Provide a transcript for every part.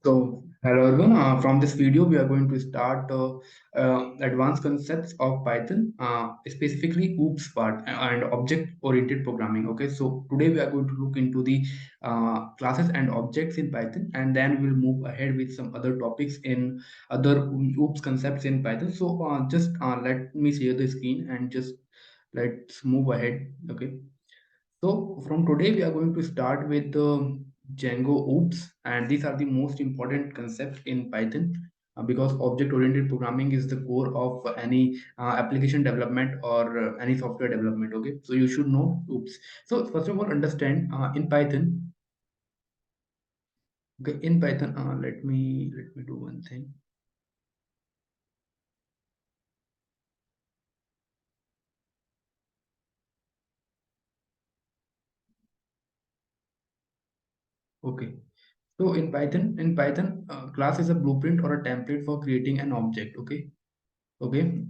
So, hello everyone. From this video, we are going to start advanced concepts of Python, specifically OOPS part and object-oriented programming. Okay, so today we are going to look into the classes and objects in Python, and then we'll move ahead with some other topics in other OOPS concepts in Python. So, just let me share the screen and just let's move ahead. Okay. So from today we are going to start with the Django OOPS, and these are the most important concepts in Python because object-oriented programming is the core of any application development or any software development. Okay, so you should know OOPS. So first of all, understand in Python. Okay, in Python, let me do one thing. Okay, so in Python, class is a blueprint or a template for creating an object. Okay,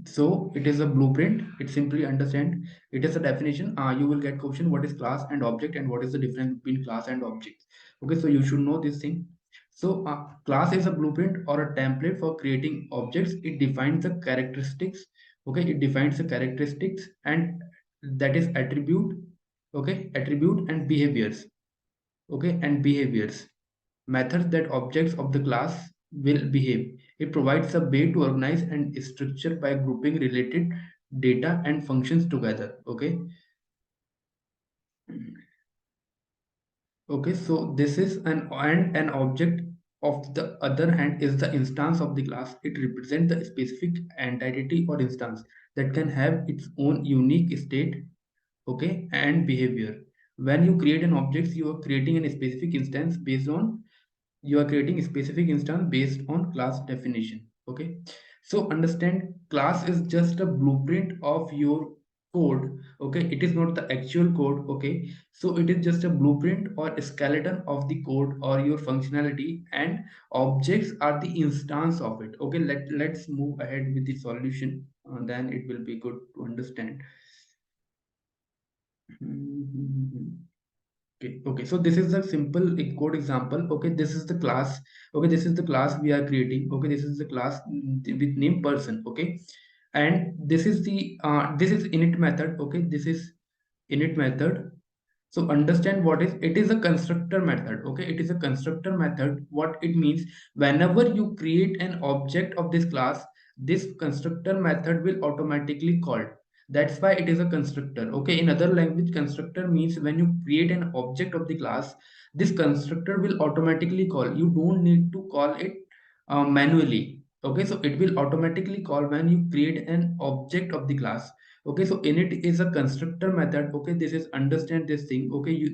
so it is a blueprint. It simply understand. It is a definition. You will get question what is class and object and what is the difference between class and object. Okay, so you should know this thing. So class is a blueprint or a template for creating objects. It defines the characteristics. Okay, it defines the characteristics and that is attribute. Okay, attribute and behaviors. Okay, and behaviors methods that objects of the class will behave. It provides a way to organize and structure by grouping related data and functions together. Okay. Okay. So this is an object of the other hand is the instance of the class. It represents the specific entity or instance that can have its own unique state. Okay, and behavior. When you create an object, you are creating a specific instance based on you are creating a specific instance based on class definition. Okay, so understand class is just a blueprint of your code. Okay, it is not the actual code. Okay, so it is just a blueprint or a skeleton of the code or your functionality, and objects are the instance of it. Okay, let's move ahead with the solution, then it will be good to understand. Okay, so this is a simple code example. Okay, this is the class. Okay, this is the class we are creating. Okay, this is the class with name person. Okay, and this is init method. Okay, this is init method. So understand what is it is a constructor method. Okay, it is a constructor method. What it means, whenever you create an object of this class, this constructor method will automatically called. That's why it is a constructor. Okay, in other language, constructor means when you create an object of the class, this constructor will automatically call. You don't need to call it manually. Okay, so it will automatically call when you create an object of the class. Okay, so init is a constructor method. Okay, this is understand this thing. Okay,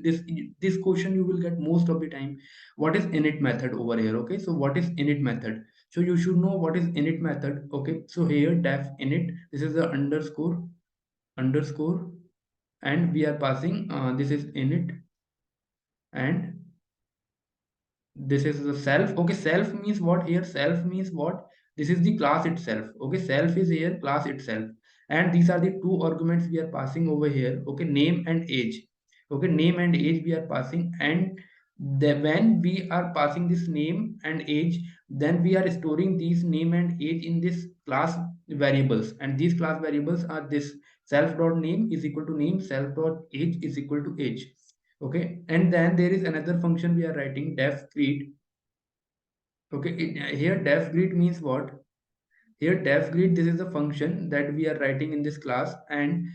this question you will get most of the time. What is init method over here? Okay, so what is init method? So you should know what is init method. Okay, so here def init, this is the underscore, and we are passing this is init, and this is the self. Okay, self means what here? Self means what? This is the class itself. Okay, self is here, class itself, and these are the two arguments we are passing over here. Okay, name and age. Okay, name and age we are passing, and when we are passing this name and age, then we are storing these name and age in this class variables, and these class variables are this self dot name is equal to name, self dot age is equal to age. Okay, and then there is another function we are writing def greet. Okay, here def greet means what? Here def greet, this is the function that we are writing in this class, and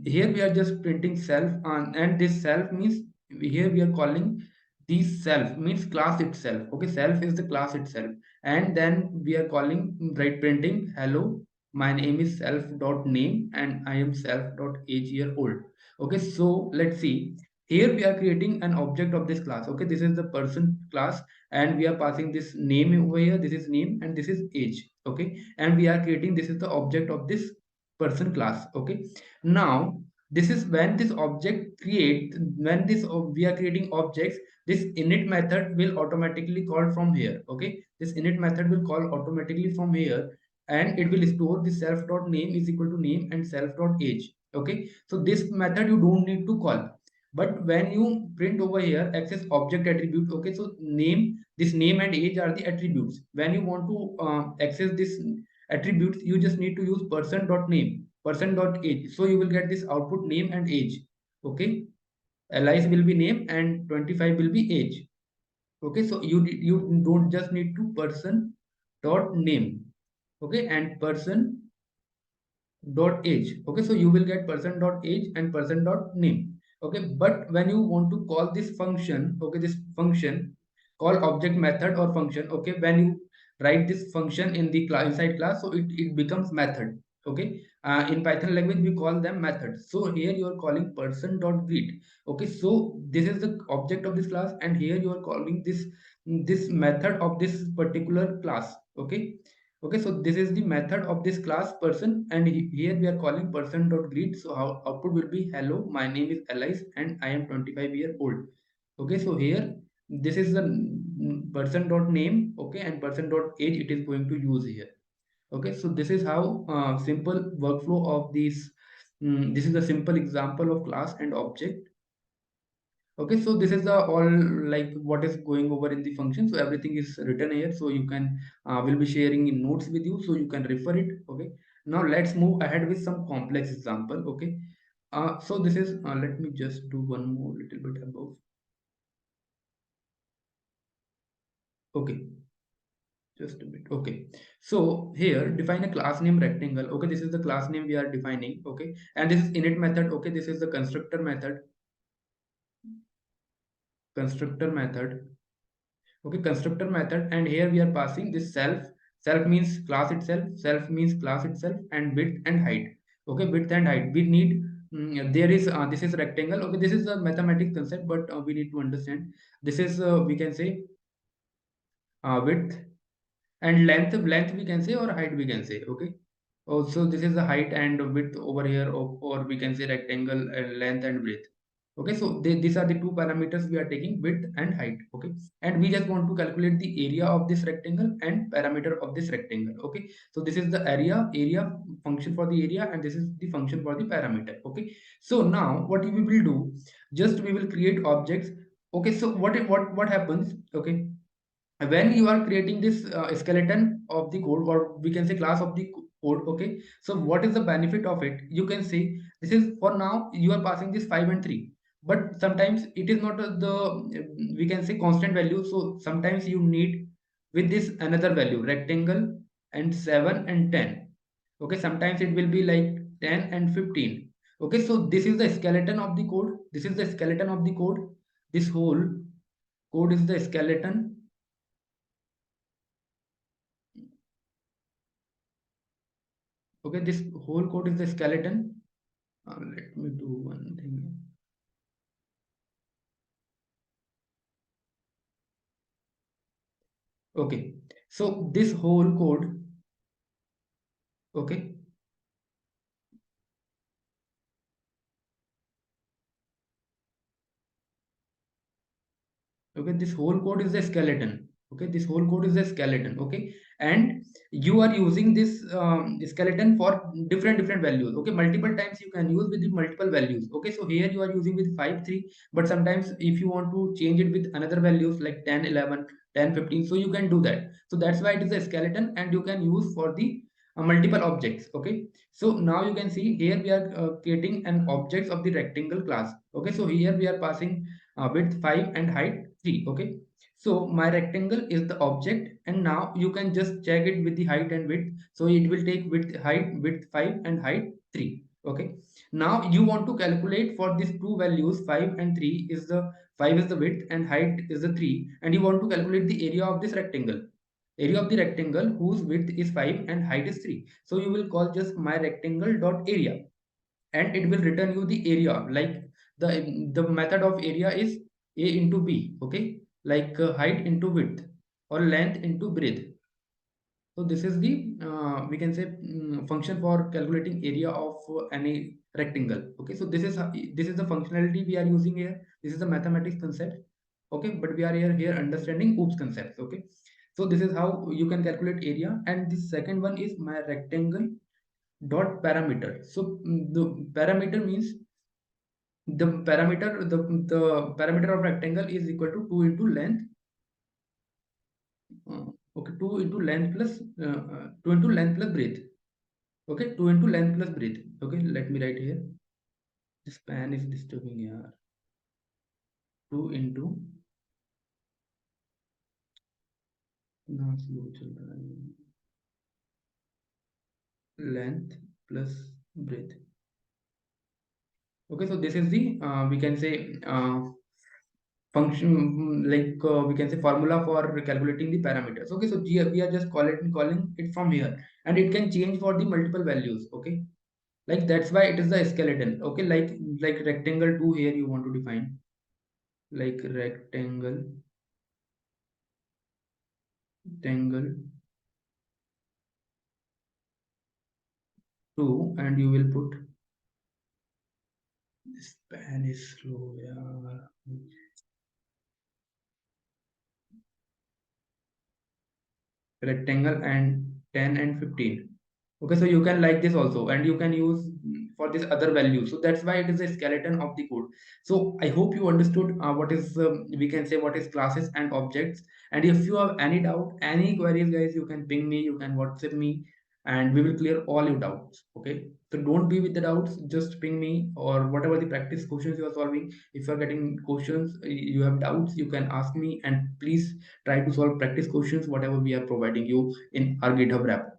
here we are just printing self on, and this self means here we are calling this self means class itself. Okay, self is the class itself, and then we are calling right printing hello, my name is self dot name and I am self dot age year old. Okay, so let's see. Here we are creating an object of this class. Okay, this is the person class, and we are passing this name over here. This is name and this is age. Okay, and we are creating this is the object of this person class. Okay, now this is when this object create when this we are creating objects, this init method will automatically call from here. Okay, this init method will call automatically from here, and it will store the self dot name is equal to name and self dot age. Okay, so this method you don't need to call. But when you print over here access object attribute, okay, so name, this name and age are the attributes. When you want to access this attributes, you just need to use person dot name, person dot age. So you will get this output name and age. Okay, Alice will be name and 25 will be age. Okay, so you don't just need to person dot name, okay, and person dot age. Okay, so you will get person dot age and person dot name. Okay, but when you want to call this function, okay, this function call object method or function, okay, when you write this function in the class, inside class, so it becomes method. Okay, in Python language we call them methods. So here you are calling person dot greet. Okay, so this is the object of this class, and here you are calling this method of this particular class. Okay, okay, so this is the method of this class person, and here we are calling person dot greet. So how output will be hello, my name is Alice and I am 25-year old. Okay, so here this is the person dot name, okay, and person dot age it is going to use here. Okay, so this is how simple workflow of this. This is a simple example of class and object. Okay, so this is the all like what is going over in the function. So everything is written here, so you can will be sharing in notes with you, so you can refer it. Okay, now let's move ahead with some complex example. Okay, so this is let me just do one more little bit above. Okay, just a bit. Okay, so here define a class name rectangle. Okay, this is the class name we are defining. Okay, and this is init method. Okay, this is the constructor method. Constructor method. Okay, constructor method, and here we are passing this self. Self means class itself, self means class itself, and width and height. Okay, width and height we need. There is this is rectangle. Okay, this is a mathematics concept, but we need to understand this is we can say width, and length we can say, or height we can say. Okay, also this is the height and width over here, or we can say rectangle length and width. Okay, so these are the two parameters we are taking, width and height. Okay, and we just want to calculate the area of this rectangle and parameter of this rectangle. Okay, so this is the area function for the area, and this is the function for the parameter. Okay, so now what we will do, just we will create objects. Okay, so what happens, okay, when you are creating this skeleton of the code, or we can say class of the code. Okay, so what is the benefit of it? You can say this is for now you are passing this 5 and 3, but sometimes it is not we can say constant value. So sometimes you need with this another value rectangle and 7 and 10. Okay, sometimes it will be like 10 and 15. Okay, so this is the skeleton of the code. This is the skeleton of the code. This whole code is the skeleton. Okay, this whole code is the skeleton. Let me do one thing. Okay, so this whole code, okay, okay, this whole code is the skeleton. Okay, this whole code is the skeleton. Okay, and you are using this skeleton for different values. Okay, multiple times you can use with the multiple values. Okay, so here you are using with 5 3, but sometimes if you want to change it with another values like 10 11 10 15, so you can do that. So that's why it is a skeleton, and you can use for the multiple objects. Okay, so now you can see here we are creating an objects of the rectangle class. Okay, so here we are passing width 5 and height 3. Okay, so my rectangle is the object, and now you can just check it with the height and width. So it will take width 5 and height 3. Okay, now you want to calculate for these two values 5 and 3 is the 5 is the width and height is the 3, and you want to calculate the area of this rectangle, area of the rectangle whose width is 5 and height is 3. So you will call just my rectangle dot area, and it will return you the area. Like the method of area is a into b. Okay, like height into width or length into breadth. So this is the we can say function for calculating area of any rectangle. Okay, so this is the functionality we are using here. This is the mathematics concept. Okay, but we are here understanding oops concepts. Okay, so this is how you can calculate area, and the second one is my rectangle dot parameter. So the parameter means The parameter of rectangle is equal to 2 into length. Okay, 2 into length plus 2 into length plus breadth. Okay, 2 into length plus breadth. Okay, let me write here. This pen is disturbing here. 2 into ना slow चल रहा है, length plus breadth. Okay, so this is the we can say function, like we can say formula for calculating the parameters. Okay, so here we are just calling it from here, and it can change for the multiple values. Okay, like that's why it is the skeleton. Okay, like rectangle 2 here you want to define, like rectangle 2, and you will put this pen is slow, yeah. Rectangle and 10 and 15. Okay, so you can like this also, and you can use for this other value. So that's why it is a skeleton of the code. So I hope you understood what is we can say what is classes and objects. And if you have any doubt, any queries, guys, you can ping me, you can WhatsApp me, and we will clear all your doubts. Okay, so don't be with the doubts, just ping me, or whatever the practice questions you are solving. If you are getting questions, you have doubts, you can ask me, and please try to solve practice questions whatever we are providing you in our GitHub repo.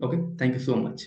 Okay, thank you so much.